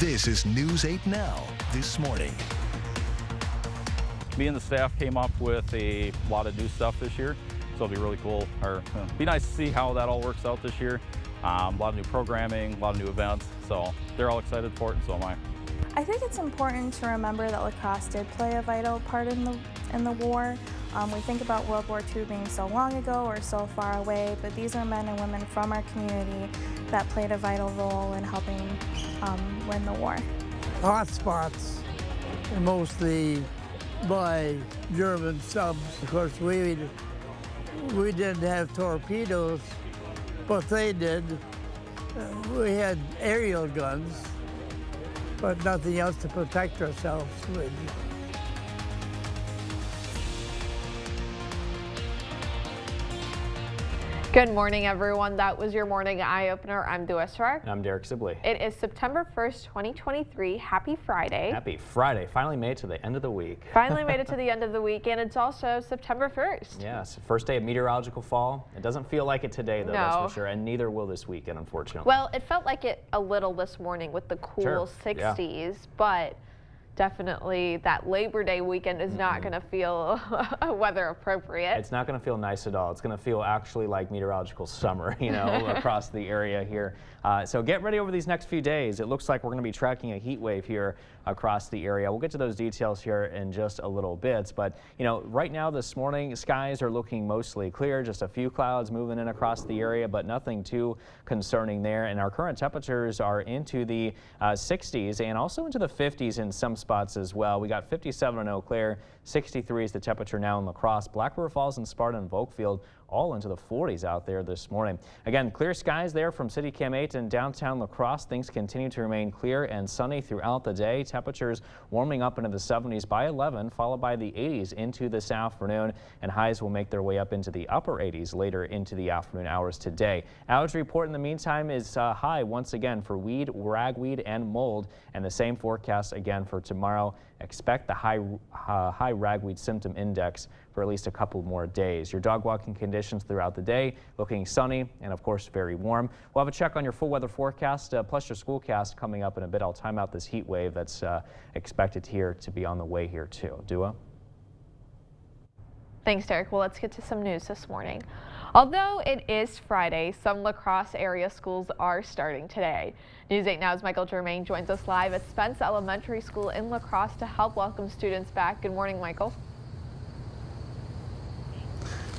This is News 8 Now this morning. Me and the staff came up with a lot of new stuff this year, so it'll be really cool. Be nice to see how that all works out this year. A lot of new programming, a lot of new events, so they're all excited for it, and so am I. I think it's important to remember that lacrosse did play a vital part in the war. We think about World War II being so long ago or so far away, but these are men and women from our community that played a vital role in helping win the war. Hot spots, mostly by German subs. Of course, we didn't have torpedoes, but they did. We had aerial guns, but nothing else to protect ourselves with. Good morning, everyone. That was your morning eye-opener. I'm Dua Srar. And I'm Derek Sibley. It is September 1st, 2023. Happy Friday. Happy Friday. Finally made it to the end of the week. Finally made it to the end of the week, and it's also September 1st. Yes, first day of meteorological fall. It doesn't feel like it today, though, that's for sure, and neither will this weekend, unfortunately. Well, it felt like it a little this morning with the cool 60s, but definitely that Labor Day weekend is not going to feel weather appropriate. It's not going to feel nice at all. It's going to feel actually like meteorological summer, you know, across the area here. So get ready over these next few days. It looks like we're going to be tracking a heat wave here across the area. We'll get to those details here in just a little bit. But, you know, right now this morning, skies are looking mostly clear. Just a few clouds moving in across the area, but nothing too concerning there. And our current temperatures are into the 60s and also into the 50s in some spots as well. We got 57 in Eau Claire, 63 is the temperature now in La Crosse, Black River Falls and Sparta and Volkfield, all into the 40s out there this morning. Again, clear skies there from City Cam 8 and downtown La Crosse. Things continue to remain clear and sunny throughout the day. Temperatures warming up into the 70s by 11, followed by the 80s into this afternoon, and highs will make their way up into the upper 80s later into the afternoon hours today. Allergy report in the meantime is high once again for weed, ragweed, and mold, and the same forecast again for tomorrow. Expect the high ragweed symptom index for at least a couple more days. Your dog walking conditions throughout the day looking sunny and of course very warm. We'll have a check on your full weather forecast plus your schoolcast coming up in a bit. I'll time out this heat wave that's expected here to be on the way here too. Dua? Thanks, Derek. Well, let's get to some news this morning. Although it is Friday, some La Crosse area schools are starting today. News 8 Now's Michael Germain joins us live at Spence Elementary School in La Crosse to help welcome students back. Good morning, Michael.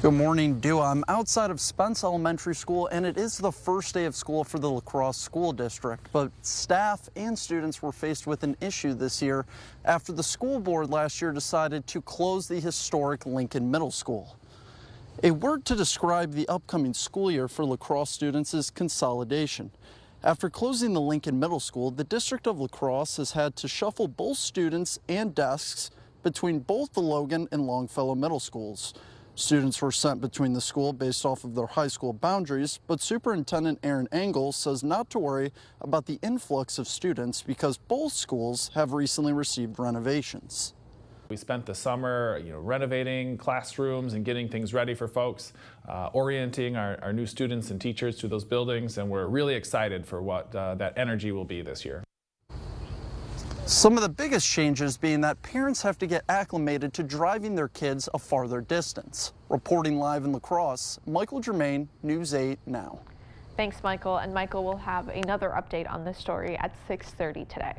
Good morning, Dua. I'm outside of Spence Elementary School, and it is the first day of school for the La Crosse School District. But staff and students were faced with an issue this year after the school board last year decided to close the historic Lincoln Middle School. A word to describe the upcoming school year for La Crosse students is consolidation. After closing the Lincoln Middle School, the District of La Crosse has had to shuffle both students and desks between both the Logan and Longfellow middle schools. Students were sent between the school based off of their high school boundaries, but Superintendent Aaron Engel says not to worry about the influx of students because both schools have recently received renovations. We spent the summer, renovating classrooms and getting things ready for folks, orienting our new students and teachers to those buildings, and we're really excited for what that energy will be this year. Some of the biggest changes being that parents have to get acclimated to driving their kids a farther distance. Reporting live in La Crosse, Michael Germain, News 8 Now. Thanks, Michael. And Michael will have another update on this story at 6:30 today.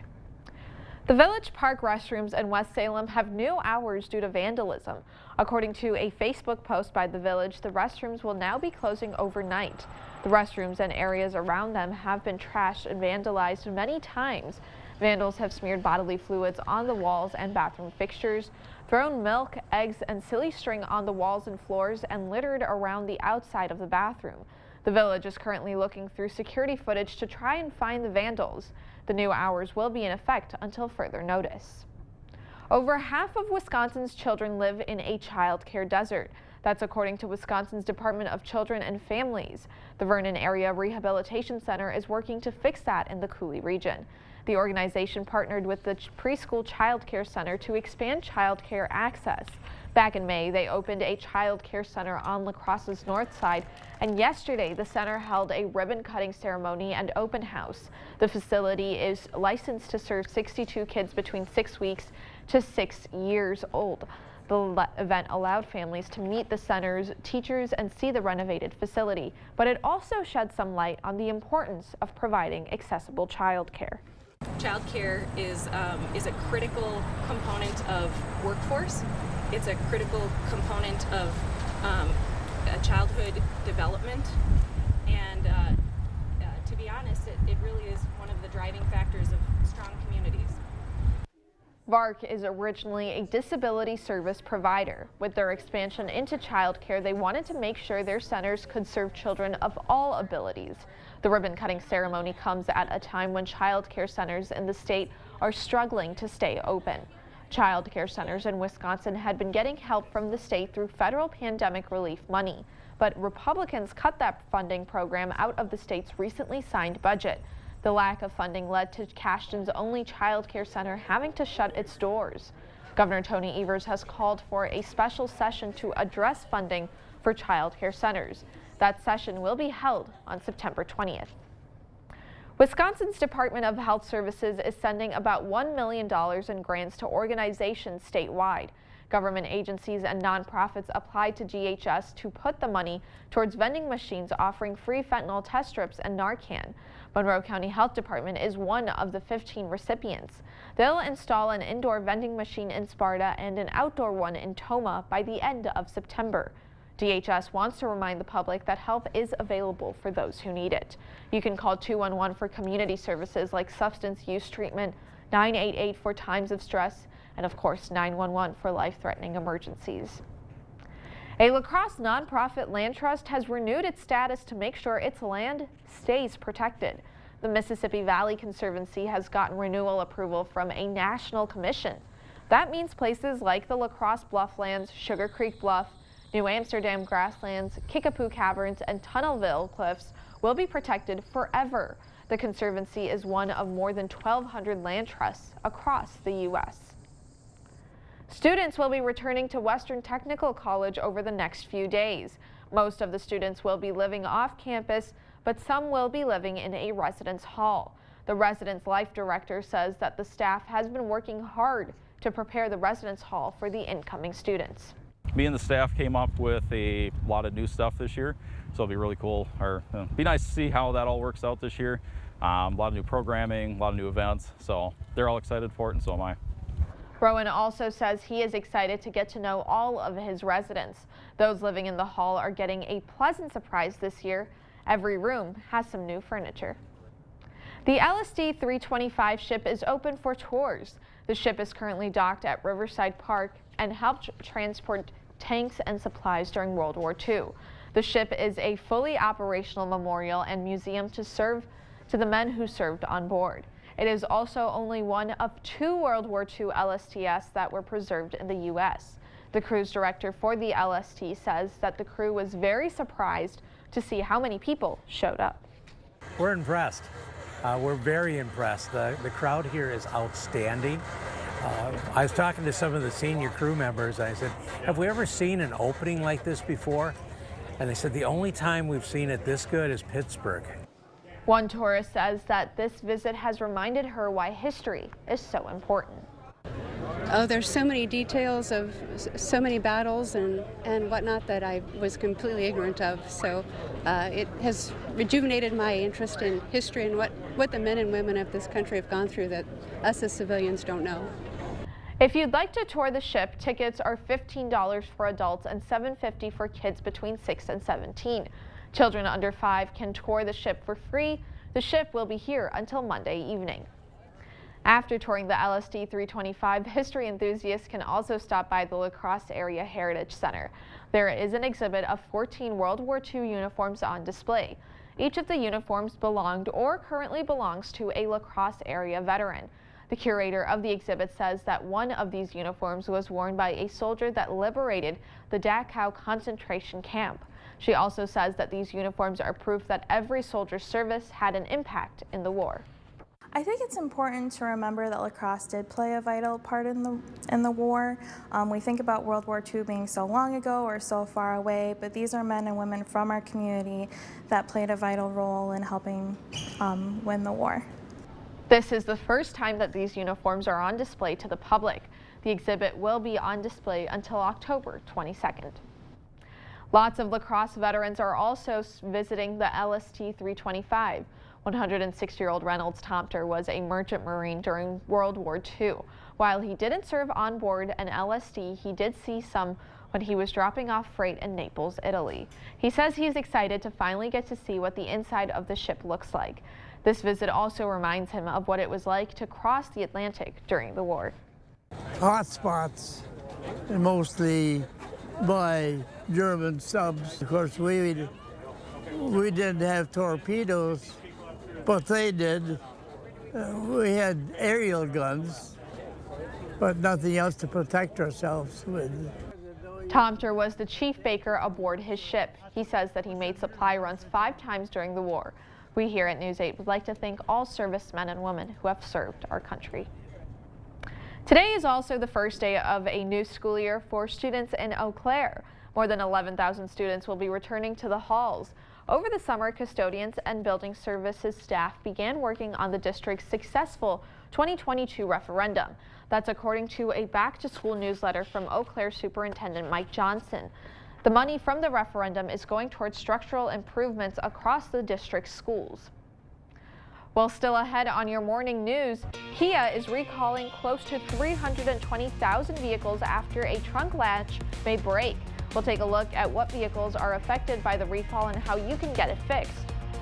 The Village Park restrooms in West Salem have new hours due to vandalism. According to a Facebook post by the Village, the restrooms will now be closing overnight. The restrooms and areas around them have been trashed and vandalized many times. Vandals have smeared bodily fluids on the walls and bathroom fixtures, thrown milk, eggs, and silly string on the walls and floors, and littered around the outside of the bathroom. The Village is currently looking through security footage to try and find the vandals. The new hours will be in effect until further notice. Over half of Wisconsin's children live in a child care desert. That's according to Wisconsin's Department of Children and Families. The Vernon Area Rehabilitation Center is working to fix that in the Coulee region. The organization partnered with the Preschool Child Care Center to expand child care access. Back in May, they opened a child care center on La Crosse's north side, and yesterday the center held a ribbon-cutting ceremony and open house. The facility is licensed to serve 62 kids between 6 weeks to 6 years old. The event allowed families to meet the center's teachers and see the renovated facility, but it also shed some light on the importance of providing accessible child care. Child care is a critical component of workforce. It's a critical component of childhood development, and to be honest, it really is one of the driving factors of strong communities. VARC is originally a disability service provider. With their expansion into childcare, they wanted to make sure their centers could serve children of all abilities. The ribbon-cutting ceremony comes at a time when childcare centers in the state are struggling to stay open. Childcare centers in Wisconsin had been getting help from the state through federal pandemic relief money, but Republicans cut that funding program out of the state's recently signed budget. The lack of funding led to Cashton's only child care center having to shut its doors. Governor Tony Evers has called for a special session to address funding for child care centers. That session will be held on September 20th. Wisconsin's Department of Health Services is sending about $1 million in grants to organizations statewide. Government agencies and nonprofits applied to DHS to put the money towards vending machines offering free fentanyl test strips and Narcan. Monroe County Health Department is one of the 15 recipients. They'll install an indoor vending machine in Sparta and an outdoor one in Toma by the end of September. DHS wants to remind the public that help is available for those who need it. You can call 211 for community services like substance use treatment, 988 for times of stress, and of course 911 for life-threatening emergencies. A La Crosse nonprofit land trust has renewed its status to make sure its land stays protected. The Mississippi Valley Conservancy has gotten renewal approval from a national commission. That means places like the La Crosse Blufflands, Sugar Creek Bluff, New Amsterdam Grasslands, Kickapoo Caverns, and Tunnelville Cliffs will be protected forever. The Conservancy is one of more than 1,200 land trusts across the U.S. Students will be returning to Western Technical College over the next few days. Most of the students will be living off campus, but some will be living in a residence hall. The residence life director says that the staff has been working hard to prepare the residence hall for the incoming students. Me and the staff came up with a lot of new stuff this year, so it'll be really cool. Be nice to see how that all works out this year. A lot of new programming, a lot of new events, so they're all excited for it, and so am I. Rowan also says he is excited to get to know all of his residents. Those living in the hall are getting a pleasant surprise this year. Every room has some new furniture. The LSD 325 ship is open for tours. The ship is currently docked at Riverside Park and helped transport tanks and supplies during World War II. The ship is a fully operational memorial and museum to serve to the men who served on board. It is also only one of 2 World War II LSTs that were preserved in the U.S. The cruise director for the LST says that the crew was very surprised to see how many people showed up. We're impressed. We're very impressed. The crowd here is outstanding. I was talking to some of the senior crew members. I said, have we ever seen an opening like this before? And they said the only time we've seen it this good is Pittsburgh. One tourist says that this visit has reminded her why history is so important. Oh, there's so many details of so many battles and whatnot that I was completely ignorant of. So it has rejuvenated my interest in history and what the men and women of this country have gone through that us as civilians don't know. If you'd like to tour the ship, tickets are $15 for adults and $7.50 for kids between 6 and 17. Children under 5 can tour the ship for free. The ship will be here until Monday evening. After touring the LSD 325, history enthusiasts can also stop by the La Crosse Area Heritage Center. There is an exhibit of 14 World War II uniforms on display. Each of the uniforms belonged or currently belongs to a La Crosse area veteran. The curator of the exhibit says that one of these uniforms was worn by a soldier that liberated the Dachau concentration camp. She also says that these uniforms are proof that every soldier's service had an impact in the war. I think it's important to remember that lacrosse did play a vital part in the war. We think about World War II being so long ago or so far away, but these are men and women from our community that played a vital role in helping win the war. This is the first time that these uniforms are on display to the public. The exhibit will be on display until October 22nd. Lots of lacrosse veterans are also visiting the LST 325. 106-year-old Reynolds Tomter was a merchant marine during World War II. While he didn't serve on board an LST, he did see some when he was dropping off freight in Naples, Italy. He says he's excited to finally get to see what the inside of the ship looks like. This visit also reminds him of what it was like to cross the Atlantic during the war. Hot spots, and mostly by German subs. Of course, we didn't have torpedoes, but they did. We had aerial guns, but nothing else to protect ourselves with. Tomter was the chief baker aboard his ship. He says that he made supply runs 5 times during the war. We here at News 8 would like to thank all servicemen and women who have served our country. Today is also the first day of a new school year for students in Eau Claire. More than 11,000 students will be returning to the halls. Over the summer, custodians and building services staff began working on the district's successful 2022 referendum. That's according to a back-to-school newsletter from Eau Claire Superintendent Mike Johnson. The money from the referendum is going towards structural improvements across the district's schools. Well, still ahead on your morning news, Kia is recalling close to 320,000 vehicles after a trunk latch may break. We'll take a look at what vehicles are affected by the recall and how you can get it fixed.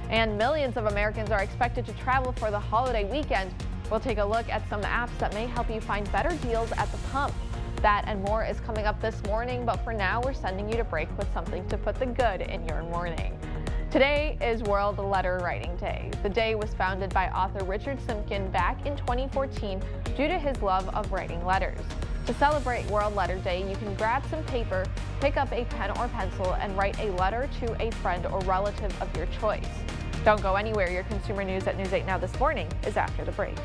And millions of Americans are expected to travel for the holiday weekend. We'll take a look at some apps that may help you find better deals at the pump. That and more is coming up this morning, but for now, we're sending you to break with something to put the good in your morning. Today is World Letter Writing Day. The day was founded by author Richard Simkin back in 2014 due to his love of writing letters. To celebrate World Letter Day, you can grab some paper, pick up a pen or pencil, and write a letter to a friend or relative of your choice. Don't go anywhere. Your consumer news at News 8 Now this morning is after the break.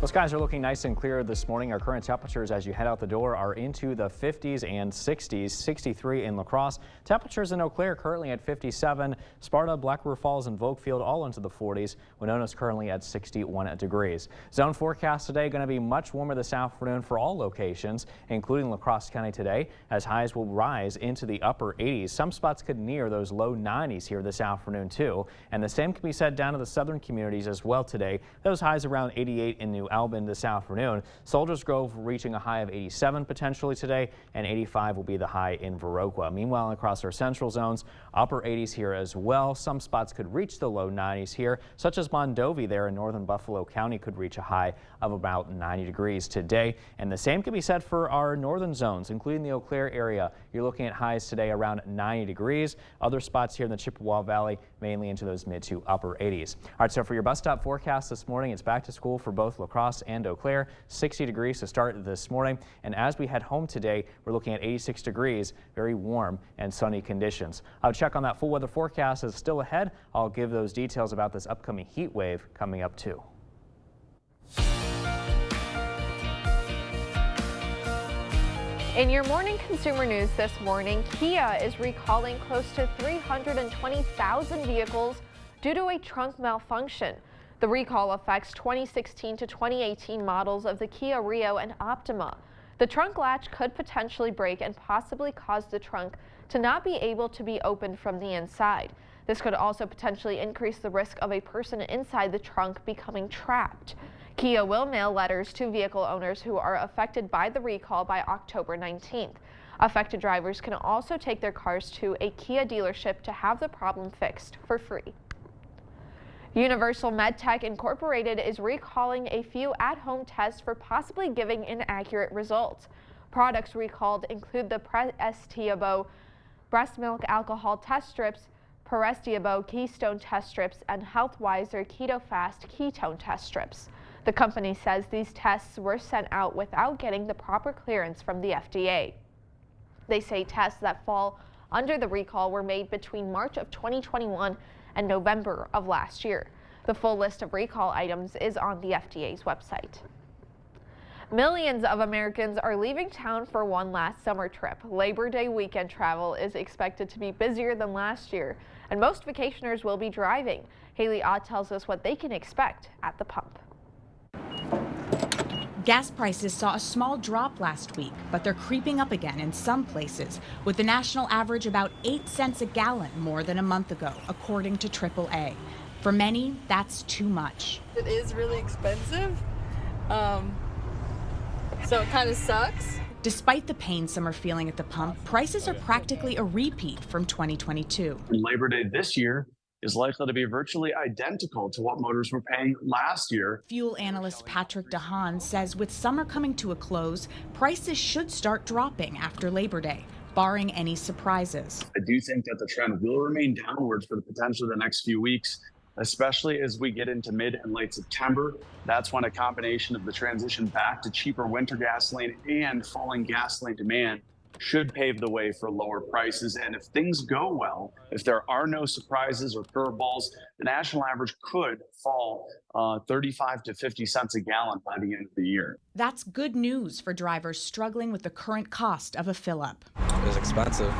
Well, skies are looking nice and clear this morning. Our current temperatures as you head out the door are into the 50s and 60s, 63 in La Crosse. Temperatures in Eau Claire currently at 57. Sparta, Black River Falls, and Volkfield all into the 40s. Winona's currently at 61 degrees. Zone forecast today going to be much warmer this afternoon for all locations, including La Crosse County today, as highs will rise into the upper 80s. Some spots could near those low 90s here this afternoon too. And the same can be said down to the southern communities as well today. Those highs around 88 in New Albin this afternoon. Soldiers Grove reaching a high of 87 potentially today, and 85 will be the high in Viroqua. Meanwhile, across our central zones, upper 80s here as well. Some spots could reach the low 90s here, such as Mondovi there in northern Buffalo County could reach a high of about 90 degrees today. And the same can be said for our northern zones, including the Eau Claire area. You're looking at highs today around 90 degrees. Other spots here in the Chippewa Valley, mainly into those mid to upper 80s. All right, so for your bus stop forecast this morning, it's back to school for both La Crosse and Eau Claire. 60 degrees to start this morning. And as we head home today, we're looking at 86 degrees, very warm and sunny conditions. I'll check on that full weather forecast is still ahead. I'll give those details about this upcoming heat wave coming up too. In your morning consumer news this morning, Kia is recalling close to 320,000 vehicles due to a trunk malfunction. The recall affects 2016 to 2018 models of the Kia Rio and Optima. The trunk latch could potentially break and possibly cause the trunk to not be able to be opened from the inside. This could also potentially increase the risk of a person inside the trunk becoming trapped. Kia will mail letters to vehicle owners who are affected by the recall by October 19th. Affected drivers can also take their cars to a Kia dealership to have the problem fixed for free. Universal MedTech Incorporated is recalling a few at-home tests for possibly giving inaccurate results. Products recalled include the Prestiabo breast milk alcohol test strips, Prestiabo Keystone test strips, and Healthwiser KetoFast ketone test strips. The company says these tests were sent out without getting the proper clearance from the FDA. They say tests that fall under the recall were made between March of 2021 and November of last year. The full list of recall items is on the FDA's website. Millions of Americans are leaving town for one last summer trip. Labor Day weekend travel is expected to be busier than last year, and most vacationers will be driving. Haley Ott tells us what they can expect at the pump. Gas prices saw a small drop last week, but they're creeping up again in some places, with the national average about 8 cents a gallon more than a month ago, according to AAA. For many, that's too much. It is really expensive, so it kind of sucks. Despite the pain some are feeling at the pump, prices are practically a repeat from 2022. Labor Day this year is likely to be virtually identical to what motors were paying last year. Fuel analyst Patrick DeHaan says with summer coming to a close, prices should start dropping after Labor Day, barring any surprises. I do think that the trend will remain downwards for the potential of the next few weeks, especially as we get into mid and late September. That's when a combination of the transition back to cheaper winter gasoline and falling gasoline demand should pave the way for lower prices. And if things go well, if there are no surprises or curveballs, the national average could fall 35 to 50 cents a gallon by the end of the year. That's good news for drivers struggling with the current cost of a fill-up. It's expensive,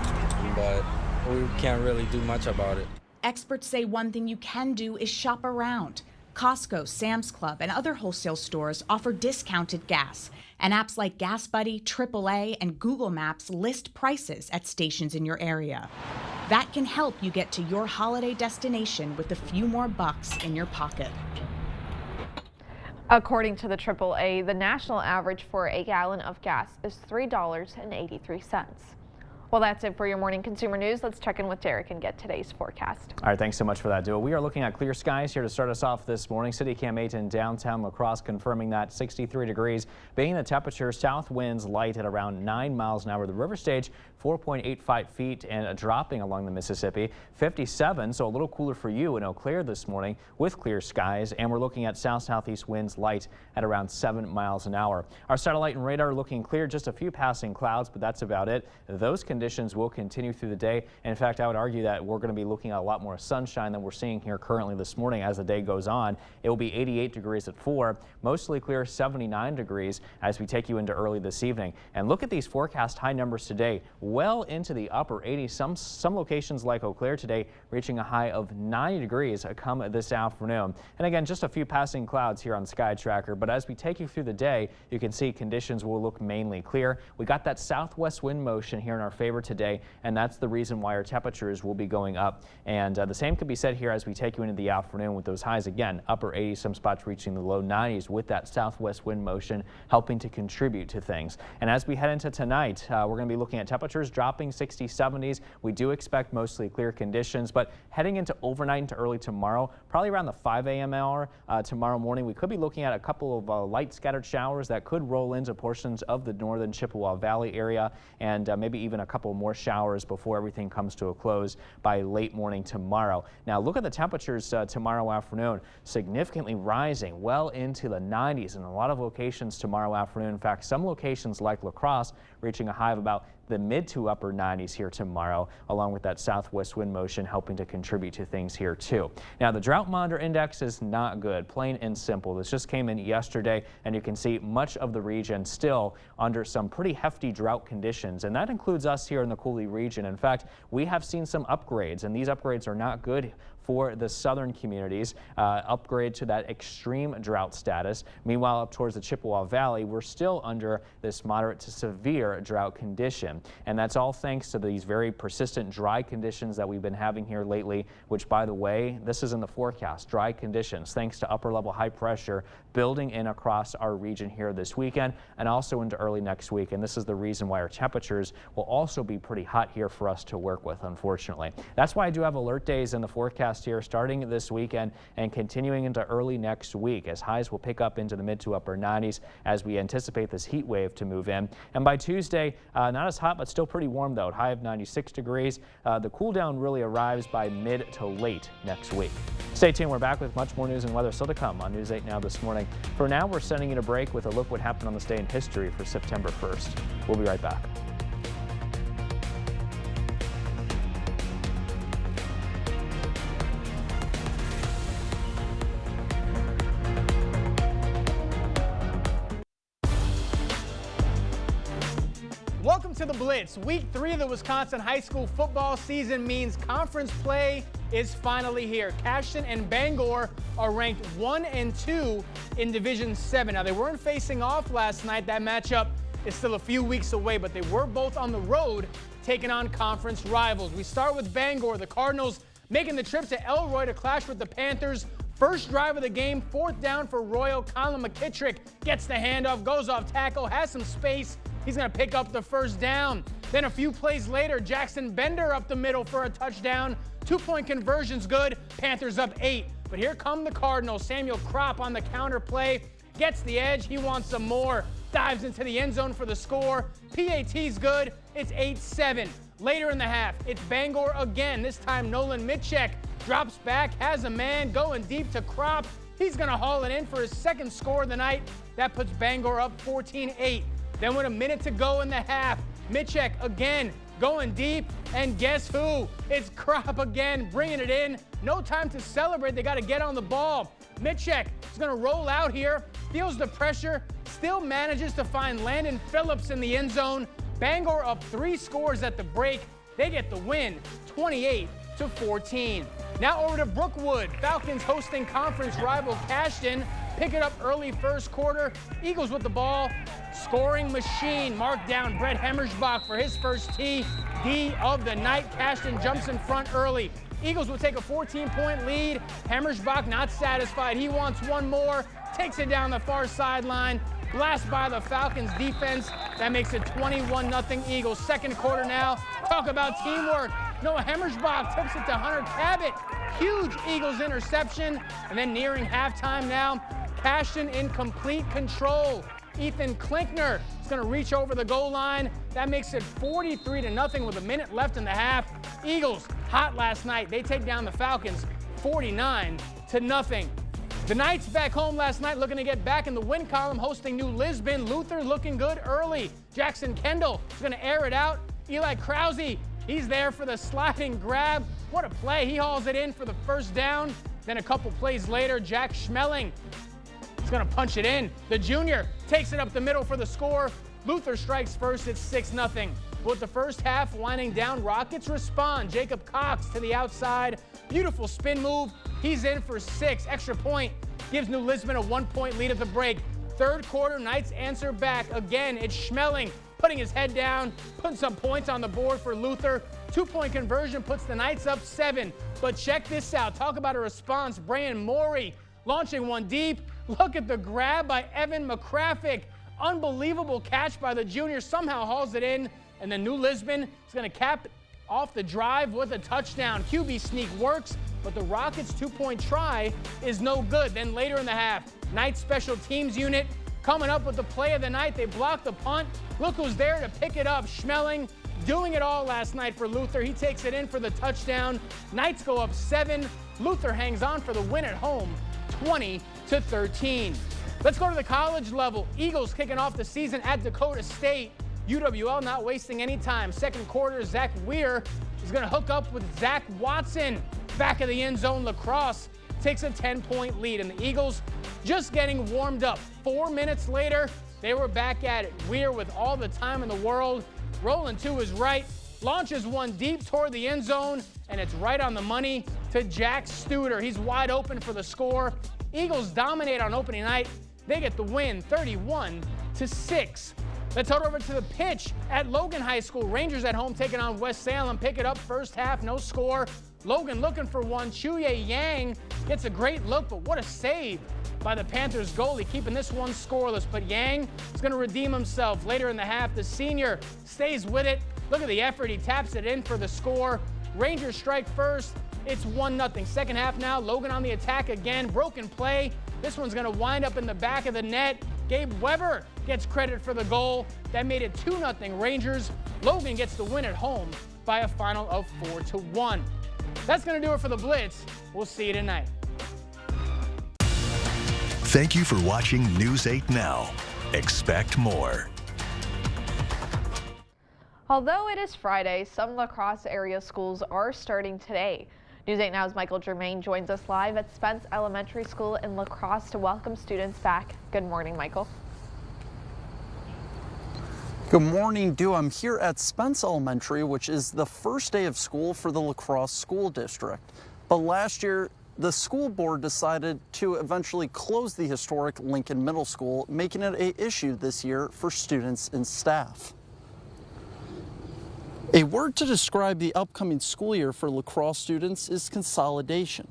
but we can't really do much about it. Experts say one thing you can do is shop around. Costco, Sam's Club, and other wholesale stores offer discounted gas, and apps like Gas Buddy, AAA, and Google Maps list prices at stations in your area. That can help you get to your holiday destination with a few more bucks in your pocket. According to the AAA, the national average for a gallon of gas is $3.83. Well, that's it for your morning consumer news. Let's check in with Derek and get today's forecast. All right, thanks so much for that, Duo. We are looking at clear skies here to start us off this morning. City Cam 8 in downtown La Crosse confirming that 63 degrees, being the temperature, south winds light at around 9 miles an hour. The river stage 4.85 feet and dropping along the Mississippi. 57, so a little cooler for you in Eau Claire this morning with clear skies. And we're looking at south-southeast winds light at around 7 miles an hour. Our satellite and radar looking clear, just a few passing clouds, but that's about it. Those conditions will continue through the day. And in fact, I would argue that we're going to be looking at a lot more sunshine than we're seeing here currently this morning as the day goes on. It will be 88 degrees at 4, mostly clear 79 degrees as we take you into early this evening. And look at these forecast high numbers today, well into the upper 80s. Some locations like Eau Claire today reaching a high of 90 degrees come this afternoon. And again, just a few passing clouds here on Sky Tracker, but as we take you through the day, you can see conditions will look mainly clear. We got that southwest wind motion here in our favor today, and that's the reason why our temperatures will be going up. And the same could be said here as we take you into the afternoon with those highs again, upper 80s, some spots reaching the low 90s with that southwest wind motion helping to contribute to things. And as we head into tonight, we're going to be looking at temperatures dropping 60s, 70s. We do expect mostly clear conditions, but heading into overnight into early tomorrow, probably around the 5 a.m. hour tomorrow morning, we could be looking at a couple of light scattered showers that could roll into portions of the northern Chippewa Valley area, and maybe even a couple more showers before everything comes to a close by late morning tomorrow. Now look at the temperatures tomorrow afternoon, significantly rising well into the 90s in a lot of locations tomorrow afternoon. In fact, some locations like La Crosse reaching a high of about the mid to upper 90s here tomorrow, along with that southwest wind motion helping to contribute to things here too. Now the drought monitor index is not good, plain and simple. This just came in yesterday, and you can see much of the region still under some pretty hefty drought conditions, and that includes us here in the Coulee region. In fact, we have seen some upgrades, and these upgrades are not good for the southern communities, upgrade to that extreme drought status. Meanwhile, up towards the Chippewa Valley, we're still under this moderate to severe drought condition. And that's all thanks to these very persistent dry conditions that we've been having here lately, which, by the way, this is in the forecast, dry conditions, thanks to upper level high pressure building in across our region here this weekend and also into early next week. And this is the reason why our temperatures will also be pretty hot here for us to work with, unfortunately. That's why I do have alert days in the forecast here starting this weekend and continuing into early next week, as highs will pick up into the mid to upper 90s as we anticipate this heat wave to move in. And by Tuesday, not as hot, but still pretty warm though, high of 96 degrees. The cool down really arrives by mid to late next week. Stay tuned. We're back with much more news and weather still to come on News 8 Now this morning. For now, we're sending you a break with a look what happened on this day in history for September 1st. We'll be right back. to the Blitz. Week 3 of the Wisconsin high school football season means conference play is finally here. Cashton and Bangor are ranked 1 and 2 in Division 7. Now, they weren't facing off last night. That matchup is still a few weeks away, but they were both on the road taking on conference rivals. We start with Bangor. The Cardinals making the trip to Elroy to clash with the Panthers. First drive of the game, 4th down for Royal. Colin McKittrick gets the handoff, goes off tackle, has some space. He's going to pick up the first down. Then a few plays later, Jackson Bender up the middle for a touchdown. 2-point conversion's good. Panthers up 8. But here come the Cardinals. Samuel Kropp on the counter play. Gets the edge. He wants some more. Dives into the end zone for the score. PAT's good. It's 8-7. Later in the half, it's Bangor again. This time Nolan Mitchek drops back, has a man going deep to Kropp. He's going to haul it in for his second score of the night. That puts Bangor up 14-8. Then with a minute to go in the half, Mitchek again going deep, and guess who? It's Kropp again, bringing it in. No time to celebrate. They got to get on the ball. Mitchek is going to roll out here, feels the pressure, still manages to find Landon Phillips in the end zone. Bangor up 3 scores at the break. They get the win, 28-14. Now over to Brookwood. Falcons hosting conference rival Cashton. Pick it up early first quarter. Eagles with the ball. Scoring machine. Mark down Brett Hemmersbach for his first TD of the night. Cashton jumps in front early. Eagles will take a 14-point lead. Hemmersbach not satisfied. He wants one more. Takes it down the far sideline. Blast by the Falcons defense. That makes it 21-0 Eagles. Second quarter now. Talk about teamwork. Noah Hemmersbach tips it to Hunter Cabot. Huge Eagles interception. And then nearing halftime now, Cashton in complete control. Ethan Klinkner is going to reach over the goal line. That makes it 43-0 with a minute left in the half. Eagles hot last night. They take down the Falcons 49-0. The Knights back home last night looking to get back in the win column, hosting New Lisbon. Luther looking good early. Jackson Kendall is going to air it out. Eli Krause, he's there for the sliding grab. What a play. He hauls it in for the first down. Then a couple plays later, Jack Schmeling is going to punch it in. The junior takes it up the middle for the score. Luther strikes first. It's 6-0. With the first half winding down, Rockets respond. Jacob Cox to the outside. Beautiful spin move. He's in for 6. Extra point gives New Lisbon a 1-point lead at the break. Third quarter, Knights answer back. Again, it's Schmeling putting his head down, putting some points on the board for Luther. 2-point conversion puts the Knights up 7. But check this out. Talk about a response. Brian Morey launching one deep. Look at the grab by Evan McCraffick. Unbelievable catch by the junior. Somehow hauls it in. And then New Lisbon is going to cap off the drive with a touchdown. QB sneak works, but the Rockets' 2-point try is no good. Then later in the half, Knights special teams unit coming up with the play of the night. They block the punt. Look who's there to pick it up. Schmeling doing it all last night for Luther. He takes it in for the touchdown. Knights go up 7. Luther hangs on for the win at home, 20-13. Let's go to the college level. Eagles kicking off the season at Dakota State. UWL not wasting any time. Second quarter, Zach Weir is going to hook up with Zach Watson. Back of the end zone, Lacrosse takes a 10-point lead. And the Eagles just getting warmed up. 4 minutes later, they were back at it. Weir with all the time in the world. Rolling to his right. Launches one deep toward the end zone. And it's right on the money to Jack Studer. He's wide open for the score. Eagles dominate on opening night. They get the win, 31-6. Let's head over to the pitch at Logan High School. Rangers at home taking on West Salem. Pick it up first half, no score. Logan looking for one. Chuye Yang gets a great look, but what a save by the Panthers goalie, keeping this one scoreless. But Yang is going to redeem himself later in the half. The senior stays with it. Look at the effort. He taps it in for the score. Rangers strike first. It's 1-0. Second half now, Logan on the attack again. Broken play. This one's going to wind up in the back of the net. Gabe Weber gets credit for the goal. That made it 2-0 Rangers. Logan gets the win at home by a final of 4-1. That's going to do it for the Blitz. We'll see you tonight. Thank you for watching News 8 Now. Expect more. Although it is Friday, some La Crosse area schools are starting today. News 8 Now's Michael Germain joins us live at Spence Elementary School in La Crosse to welcome students back. Good morning, Michael. Good morning, I'm here at Spence Elementary, which is the first day of school for the La Crosse School District. But last year, the school board decided to eventually close the historic Lincoln Middle School, making it an issue this year for students and staff. A word to describe the upcoming school year for La Crosse students is consolidation.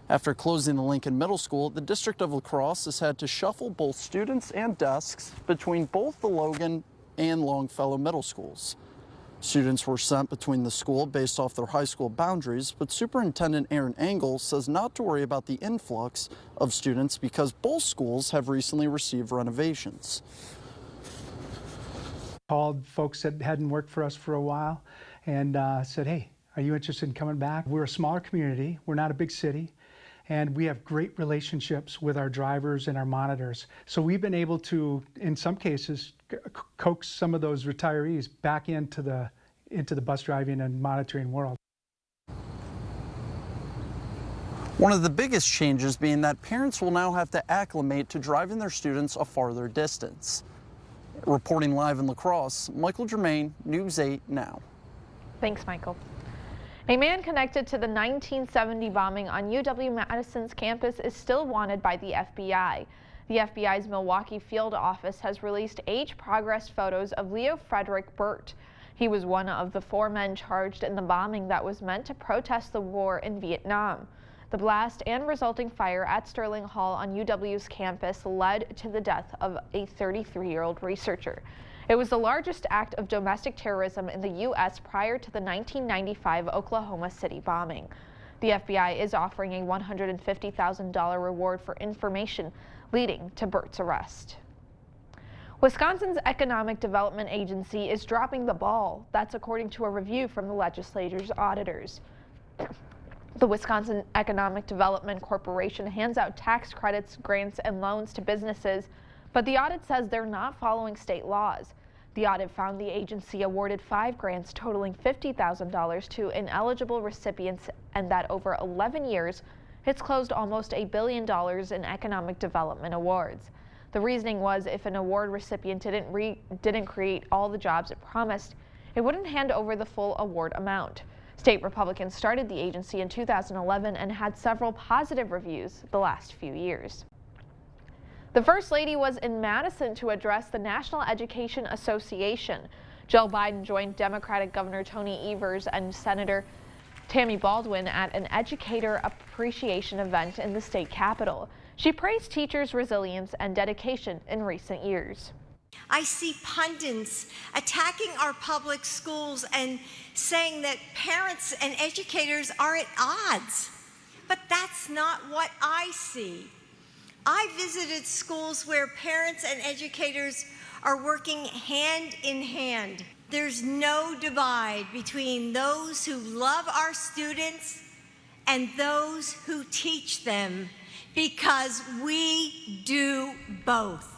After closing the Lincoln Middle School, the District of La Crosse has had to shuffle both students and desks between both the Logan and Longfellow middle schools. Students were sent between the school based off their high school boundaries, but Superintendent Aaron Engel says not to worry about the influx of students because both schools have recently received renovations. Called folks that hadn't worked for us for a while and said, hey, are you interested in coming back? We're a smaller community, we're not a big city, and we have great relationships with our drivers and our monitors. So we've been able to, in some cases, coax some of those retirees back into the bus driving and monitoring world. One of the biggest changes being that parents will now have to acclimate to driving their students a farther distance. Reporting live in La Crosse, Michael Germain, News 8 Now. Thanks, Michael. A man connected to the 1970 bombing on UW-Madison's campus is still wanted by the FBI. The FBI's Milwaukee field office has released age progress photos of Leo Frederick Burt. He was one of the 4 men charged in the bombing that was meant to protest the war in Vietnam. The blast and resulting fire at Sterling Hall on UW's campus led to the death of a 33-year-old researcher. It was the largest act of domestic terrorism in the U.S. prior to the 1995 Oklahoma City bombing. The FBI is offering a $150,000 reward for information leading to Burt's arrest. Wisconsin's Economic Development Agency is dropping the ball. That's according to a review from the legislature's auditors. The Wisconsin Economic Development Corporation hands out tax credits, grants, and loans to businesses, but the audit says they're not following state laws. The audit found the agency awarded 5 grants totaling $50,000 to ineligible recipients, and that over 11 years, it's closed almost $1 billion in economic development awards. The reasoning was if an award recipient didn't create all the jobs it promised, it wouldn't hand over the full award amount. State Republicans started the agency in 2011 and had several positive reviews the last few years. The First Lady was in Madison to address the National Education Association. Jill Biden joined Democratic Governor Tony Evers and Senator Tammy Baldwin at an educator appreciation event in the state capitol. She praised teachers' resilience and dedication in recent years. I see pundits attacking our public schools and saying that parents and educators are at odds. But that's not what I see. I visited schools where parents and educators are working hand in hand. There's no divide between those who love our students and those who teach them, because we do both.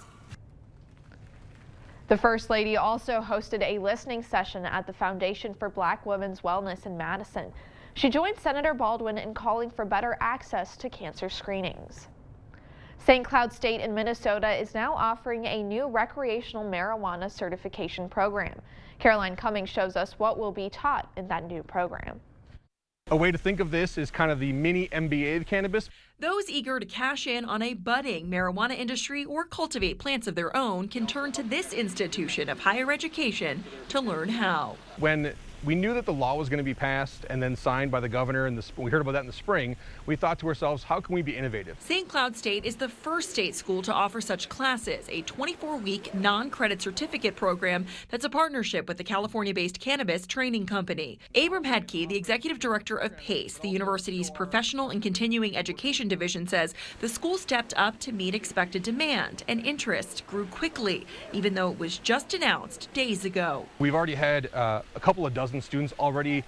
The First Lady also hosted a listening session at the Foundation for Black Women's Wellness in Madison. She joined Senator Baldwin in calling for better access to cancer screenings. St. Cloud State in Minnesota is now offering a new recreational marijuana certification program. Caroline Cummings shows us what will be taught in that new program. A way to think of this is kind of the mini MBA of cannabis. Those eager to cash in on a budding marijuana industry or cultivate plants of their own can turn to this institution of higher education to learn how. When we knew that the law was going to be passed and then signed by the governor, and we heard about that in the spring, we thought to ourselves, how can we be innovative? St. Cloud State is the first state school to offer such classes, a 24-week non-credit certificate program that's a partnership with the California-based cannabis training company. Abram Hedke, the executive director of PACE, the university's professional and continuing education division, says the school stepped up to meet expected demand, and interest grew quickly, even though it was just announced days ago. We've already had a couple of dozen students already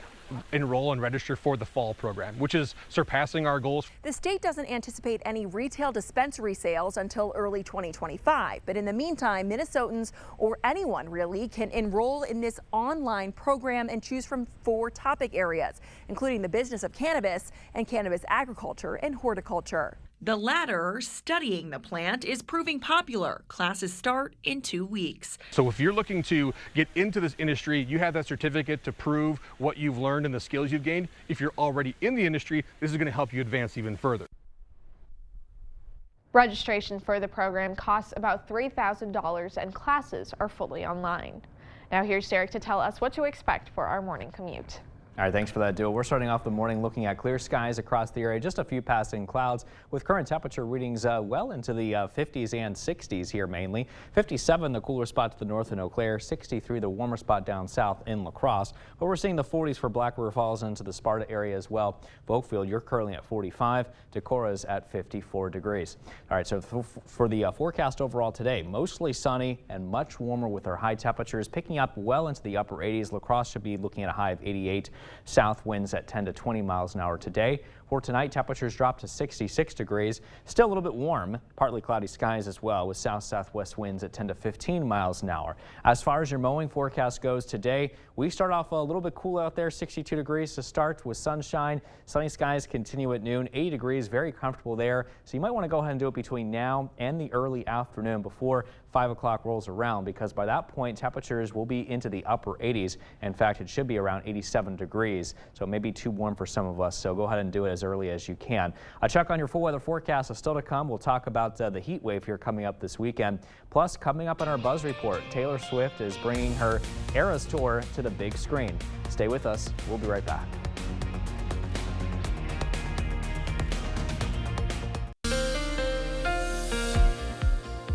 enroll and register for the fall program, which is surpassing our goals. The state doesn't anticipate any retail dispensary sales until early 2025. But in the meantime, Minnesotans or anyone really can enroll in this online program and choose from 4 topic areas, including the business of cannabis and cannabis agriculture and horticulture. The latter, studying the plant, is proving popular. Classes start in 2 weeks. So if you're looking to get into this industry, you have that certificate to prove what you've learned and the skills you've gained. If you're already in the industry, this is going to help you advance even further. Registration for the program costs about $3,000 and classes are fully online. Now here's Derek to tell us what to expect for our morning commute. All right, thanks for that, Duo. We're starting off the morning looking at clear skies across the area, just a few passing clouds with current temperature readings well into the 50s and 60s here mainly. 57 the cooler spot to the north in Eau Claire, 63 the warmer spot down south in La Crosse. But we're seeing the 40s for Black River Falls into the Sparta area as well. Oakfield, you're currently at 45. Decorah's at 54 degrees. All right, so for the forecast overall today, mostly sunny and much warmer with our high temperatures picking up well into the upper 80s. La Crosse should be looking at a high of 88. South winds at 10 to 20 miles an hour today. For tonight, temperatures drop to 66 degrees. Still a little bit warm, partly cloudy skies as well with south-southwest winds at 10 to 15 miles an hour. As far as your mowing forecast goes today, we start off a little bit cool out there, 62 degrees to start with sunshine. Sunny skies continue at noon, 80 degrees, very comfortable there. So you might want to go ahead and do it between now and the early afternoon before 5 o'clock rolls around, because by that point temperatures will be into the upper 80s. In fact, it should be around 87 degrees, so it may be too warm for some of us, so go ahead and do it as early as you can. A check on your full weather forecast is still to come. We'll talk about the heat wave here coming up this weekend. Plus, coming up in our Buzz Report, Taylor Swift is bringing her Eras Tour to the big screen. Stay with us. We'll be right back.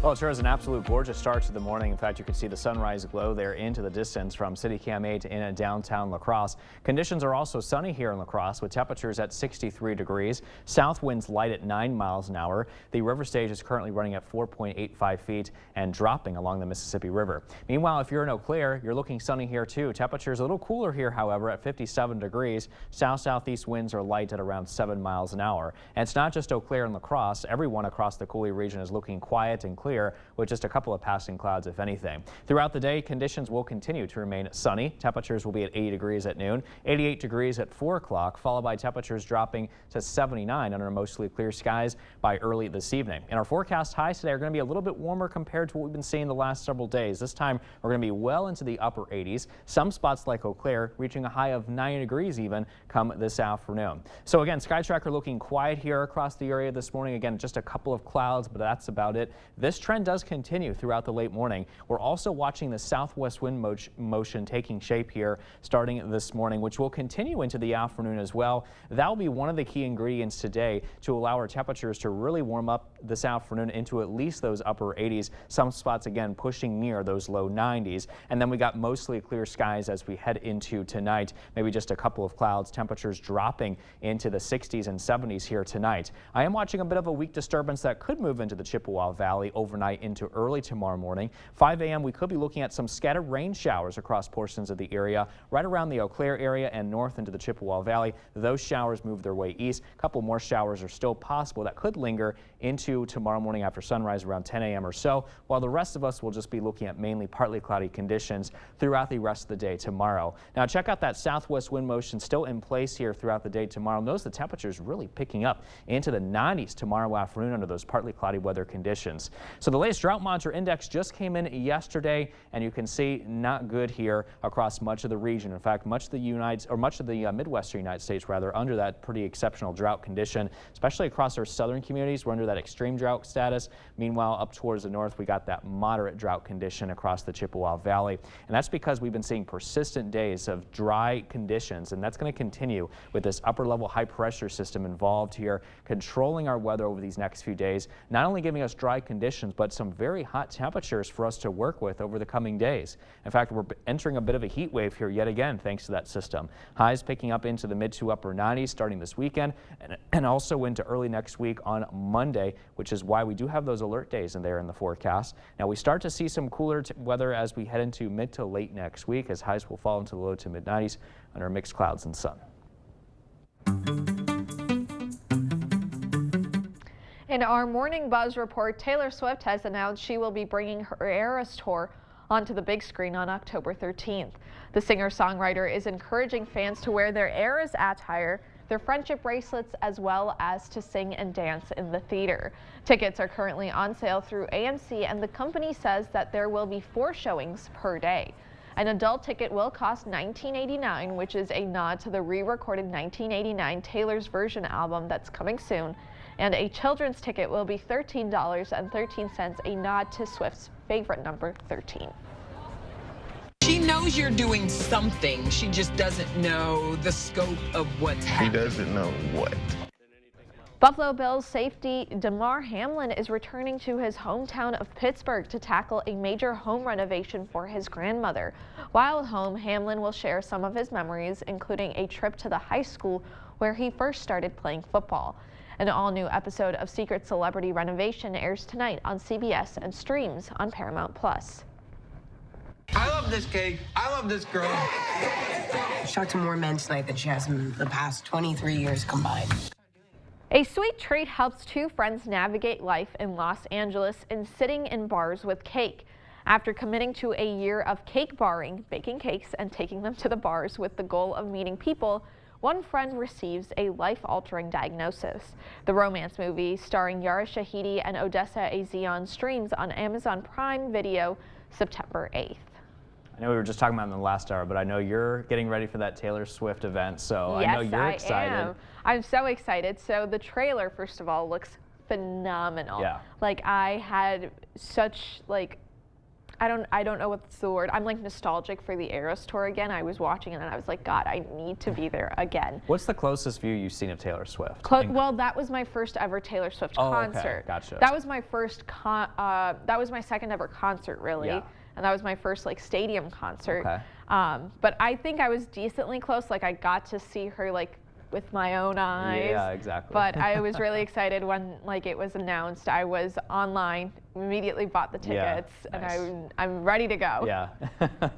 Well, it sure is an absolute gorgeous start to the morning. In fact, you can see the sunrise glow there into the distance from City Cam 8 in downtown La Crosse. Conditions are also sunny here in La Crosse with temperatures at 63 degrees. South winds light at 9 miles an hour. The river stage is currently running at 4.85 feet and dropping along the Mississippi River. Meanwhile, if you're in Eau Claire, you're looking sunny here too. Temperatures a little cooler here, however, at 57 degrees. South-southeast winds are light at around 7 miles an hour. And it's not just Eau Claire and La Crosse. Everyone across the Coulee region is looking quiet and clear, with just a couple of passing clouds, if anything. Throughout the day, conditions will continue to remain sunny. Temperatures will be at 80 degrees at noon, 88 degrees at 4 o'clock, followed by temperatures dropping to 79 under mostly clear skies by early this evening. And our forecast highs today are going to be a little bit warmer compared to what we've been seeing the last several days. This time, we're going to be well into the upper 80s. Some spots like Eau Claire reaching a high of 90 degrees even come this afternoon. So again, SkyTracker looking quiet here across the area this morning. Again, just a couple of clouds, but that's about it. This trend does continue throughout the late morning. We're also watching the southwest wind motion taking shape here starting this morning, which will continue into the afternoon as well. That will be one of the key ingredients today to allow our temperatures to really warm up this afternoon into at least those upper 80s. Some spots again pushing near those low 90s. And then we got mostly clear skies as we head into tonight. Maybe just a couple of clouds, temperatures dropping into the 60s and 70s here tonight. I am watching a bit of a weak disturbance that could move into the Chippewa Valley overnight into early tomorrow morning. 5 a.m. we could be looking at some scattered rain showers across portions of the area right around the Eau Claire area and north into the Chippewa Valley. Those showers move their way east. A couple more showers are still possible that could linger into tomorrow morning after sunrise around 10 a.m. or so, while the rest of us will just be looking at mainly partly cloudy conditions throughout the rest of the day tomorrow. Now check out that southwest wind motion still in place here throughout the day tomorrow. Notice the temperatures really picking up into the 90s tomorrow afternoon under those partly cloudy weather conditions. So the latest drought monitor index just came in yesterday, and you can see not good here across much of the region. In fact, much of the Midwestern United States rather under that pretty exceptional drought condition, especially across our southern communities. We're under that extreme drought status. Meanwhile, up towards the north, we got that moderate drought condition across the Chippewa Valley. And that's because we've been seeing persistent days of dry conditions, and that's going to continue with this upper level high pressure system involved here, controlling our weather over these next few days, not only giving us dry conditions, but some very hot temperatures for us to work with over the coming days. In fact, we're entering a bit of a heat wave here yet again thanks to that system. Highs picking up into the mid to upper 90s starting this weekend and also into early next week on Monday, which is why we do have those alert days in there in the forecast. Now we start to see some cooler weather as we head into mid to late next week, as highs will fall into the low to mid 90s under mixed clouds and sun. In our morning Buzz report, Taylor Swift has announced she will be bringing her Eras Tour onto the big screen on October 13th. The singer-songwriter is encouraging fans to wear their Eras attire their friendship bracelets, as well as to sing and dance in the theater. Tickets are currently on sale through AMC, and the company says that there will be 4 showings per day. An adult ticket will cost $19.89, which is a nod to the re-recorded 1989 Taylor's Version album that's coming soon. And a children's ticket will be $13.13, a nod to Swift's favorite number, 13. She knows you're doing something. She just doesn't know the scope of what's happening. She doesn't know what. Buffalo Bills safety Damar Hamlin is returning to his hometown of Pittsburgh to tackle a major home renovation for his grandmother. While at home, Hamlin will share some of his memories, including a trip to the high school where he first started playing football. An all-new episode of Secret Celebrity Renovation airs tonight on CBS and streams on Paramount+. I love this cake. I love this girl. She talked to more men tonight than she has in the past 23 years combined. A sweet treat helps 2 friends navigate life in Los Angeles in sitting in bars with cake. After committing to a year of cake barring, baking cakes and taking them to the bars with the goal of meeting people, one friend receives a life-altering diagnosis. The romance movie starring Yara Shahidi and Odessa Azion streams on Amazon Prime Video September 8th. I know we were just talking about it in the last hour, but I know you're getting ready for that Taylor Swift event, so Yes, I know you're excited. Am. I'm so excited. So the trailer, first of all, looks phenomenal. Yeah. Like I had such I don't know what's the word. I'm like nostalgic for the Eras tour again. I was watching it and I was like, God, I need to be there again. What's the closest view you've seen of Taylor Swift? Well, that was my first ever Taylor Swift concert. Okay, gotcha. That was my first that was my second ever concert, really. Yeah. And that was my first stadium concert. Okay. But I think I was decently close. Like I got to see her with my own eyes. Yeah, exactly. But I was really excited when it was announced. I was online, immediately bought the tickets, nice. and I'm ready to go. Yeah,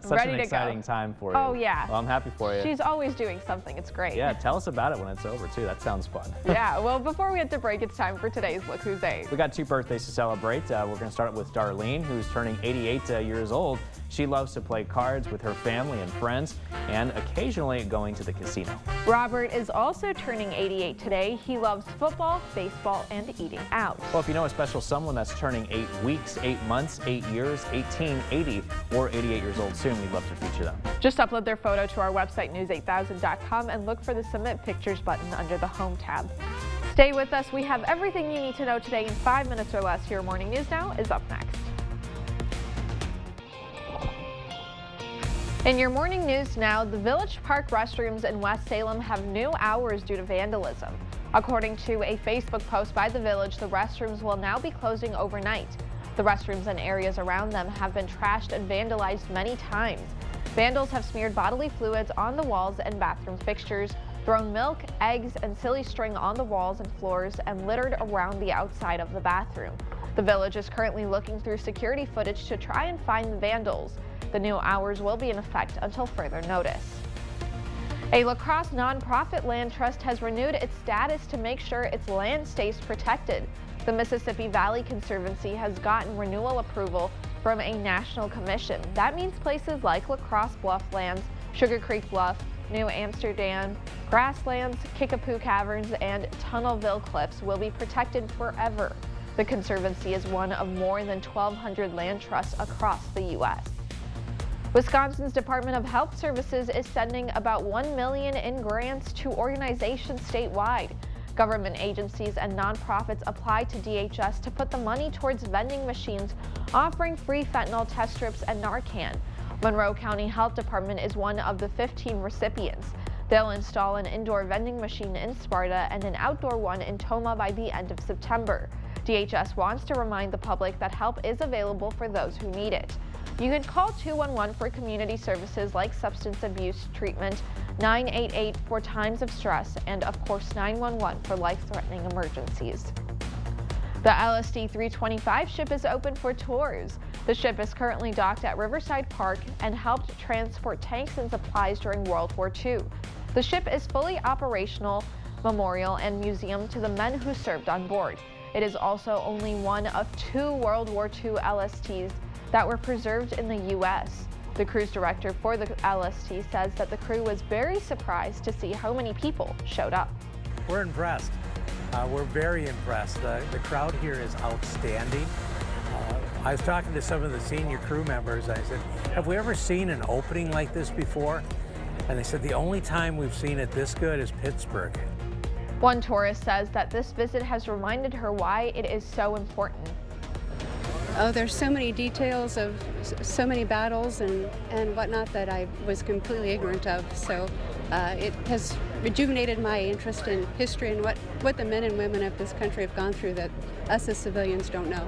such an exciting time for you. Oh yeah. Well, I'm happy for you. She's always doing something. It's great. Yeah, tell us about it when it's over too. That sounds fun. Yeah. Well, before we get to break, it's time for today's Look Who's 8. We got 2 birthdays to celebrate. We're going to start with Darlene, who's turning 88 years old. She loves to play cards with her family and friends, and occasionally going to the casino. Robert is also turning 88 today. He loves football, baseball, and eating out. Well, if you know a special someone that's turning 8 weeks, 8 months, 8 years, 18, 80, or 88 years old soon, we'd love to feature them. Just upload their photo to our website, news8000.com, and look for the Submit Pictures button under the Home tab. Stay with us. We have everything you need to know today in 5 minutes or less. Your Morning News Now is up next. In your morning news now, the Village Park restrooms in West Salem have new hours due to vandalism. According to a Facebook post by the Village, the restrooms will now be closing overnight. The restrooms and areas around them have been trashed and vandalized many times. Vandals have smeared bodily fluids on the walls and bathroom fixtures, thrown milk, eggs, and silly string on the walls and floors, and littered around the outside of the bathroom. The Village is currently looking through security footage to try and find the vandals. The new hours will be in effect until further notice. A La Crosse nonprofit land trust has renewed its status to make sure its land stays protected. The Mississippi Valley Conservancy has gotten renewal approval from a national commission. That means places like La Crosse Bluff Lands, Sugar Creek Bluff, New Amsterdam, Grasslands, Kickapoo Caverns, and Tunnelville Cliffs will be protected forever. The Conservancy is one of more than 1,200 land trusts across the U.S. Wisconsin's Department of Health Services is sending about $1 million in grants to organizations statewide. Government agencies and nonprofits applied to DHS to put the money towards vending machines offering free fentanyl test strips and Narcan. Monroe County Health Department is one of the 15 recipients. They'll install an indoor vending machine in Sparta and an outdoor one in Toma by the end of September. DHS wants to remind the public that help is available for those who need it. You can call 211 for community services like substance abuse treatment, 988 for times of stress, and of course 911 for life-threatening emergencies. The LSD 325 ship is open for tours. The ship is currently docked at Riverside Park and helped transport tanks and supplies during World War II. The ship is fully operational, memorial, and museum to the men who served on board. It is also only one of 2 World War II LSTs that were preserved in the U.S. The cruise director for the LST says that the crew was very surprised to see how many people showed up. We're impressed. We're very impressed. The crowd here is outstanding. I was talking to some of the senior crew members. I said, have we ever seen an opening like this before? And they said the only time we've seen it this good is Pittsburgh. One tourist says that this visit has reminded her why it is so important. Oh, there's so many details of so many battles and whatnot that I was completely ignorant of. So it has rejuvenated my interest in history and what the men and women of this country have gone through that us as civilians don't know.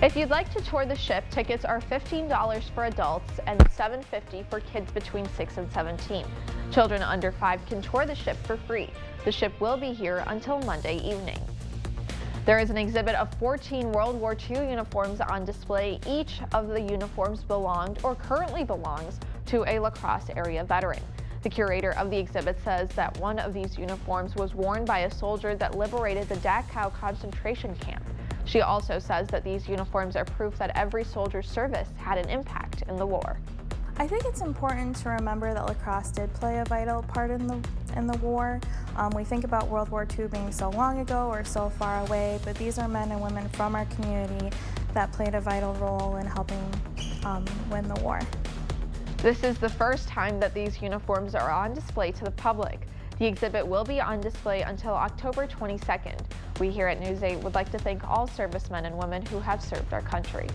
If you'd like to tour the ship, tickets are $15 for adults and $7.50 for kids between 6 and 17. Children under 5 can tour the ship for free. The ship will be here until Monday evening. There is an exhibit of 14 World War II uniforms on display. Each of the uniforms belonged or currently belongs to a La Crosse area veteran. The curator of the exhibit says that one of these uniforms was worn by a soldier that liberated the Dachau concentration camp. She also says that these uniforms are proof that every soldier's service had an impact in the war. I think it's important to remember that La Crosse did play a vital part in the war. We think about World War II being so long ago or so far away, but these are men and women from our community that played a vital role in helping win the war. This is the first time that these uniforms are on display to the public. The exhibit will be on display until October 22nd. We here at News 8 would like to thank all servicemen and women who have served our country.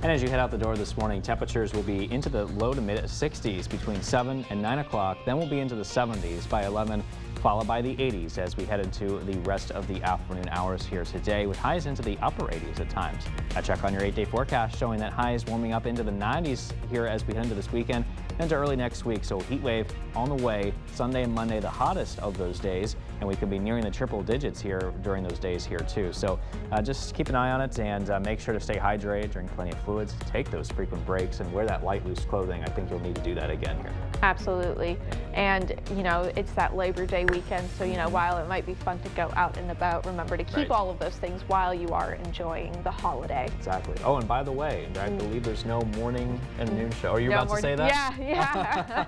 And as you head out the door this morning, temperatures will be into the low to mid 60s between 7 and 9 o'clock. Then we'll be into the 70s by 11, followed by the 80s as we head into the rest of the afternoon hours here today, with highs into the upper 80s at times. A check on your 8-day forecast showing that highs warming up into the 90s here as we head into this weekend and into early next week. So heat wave on the way. Sunday and Monday, the hottest of those days, and we could be nearing the triple digits here during those days here too. So just keep an eye on it and make sure to stay hydrated, drink plenty of fluids, take those frequent breaks, and wear that light, loose clothing. I think you'll need to do that again here. Absolutely. And, you know, it's that Labor Day weekend, so, you know, while it might be fun to go out and about, remember to keep all of those things while you are enjoying the holiday. Exactly. Oh, and by the way, I believe there's no morning and noon show. Are you about to say that? Yeah.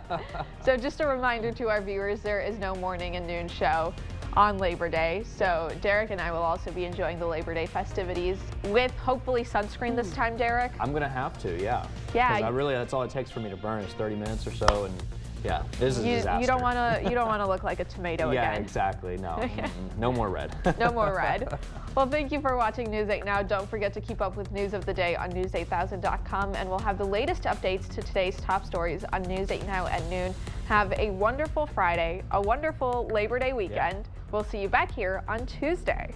So just a reminder to our viewers, there is no morning and noon show on Labor Day. So Derek and I will also be enjoying the Labor Day festivities with hopefully sunscreen this time, Derek. I'm going to have to, yeah. Yeah. Because really, that's all it takes for me to burn is 30 minutes or so. And yeah, this is a disaster. You don't want to look like a tomato again. Yeah, exactly. No, no more red. No more red. Well, thank you for watching News 8 Now. Don't forget to keep up with news of the day on news8000.com, and we'll have the latest updates to today's top stories on News 8 Now at noon. Have a wonderful Friday, a wonderful Labor Day weekend. Yeah. We'll see you back here on Tuesday.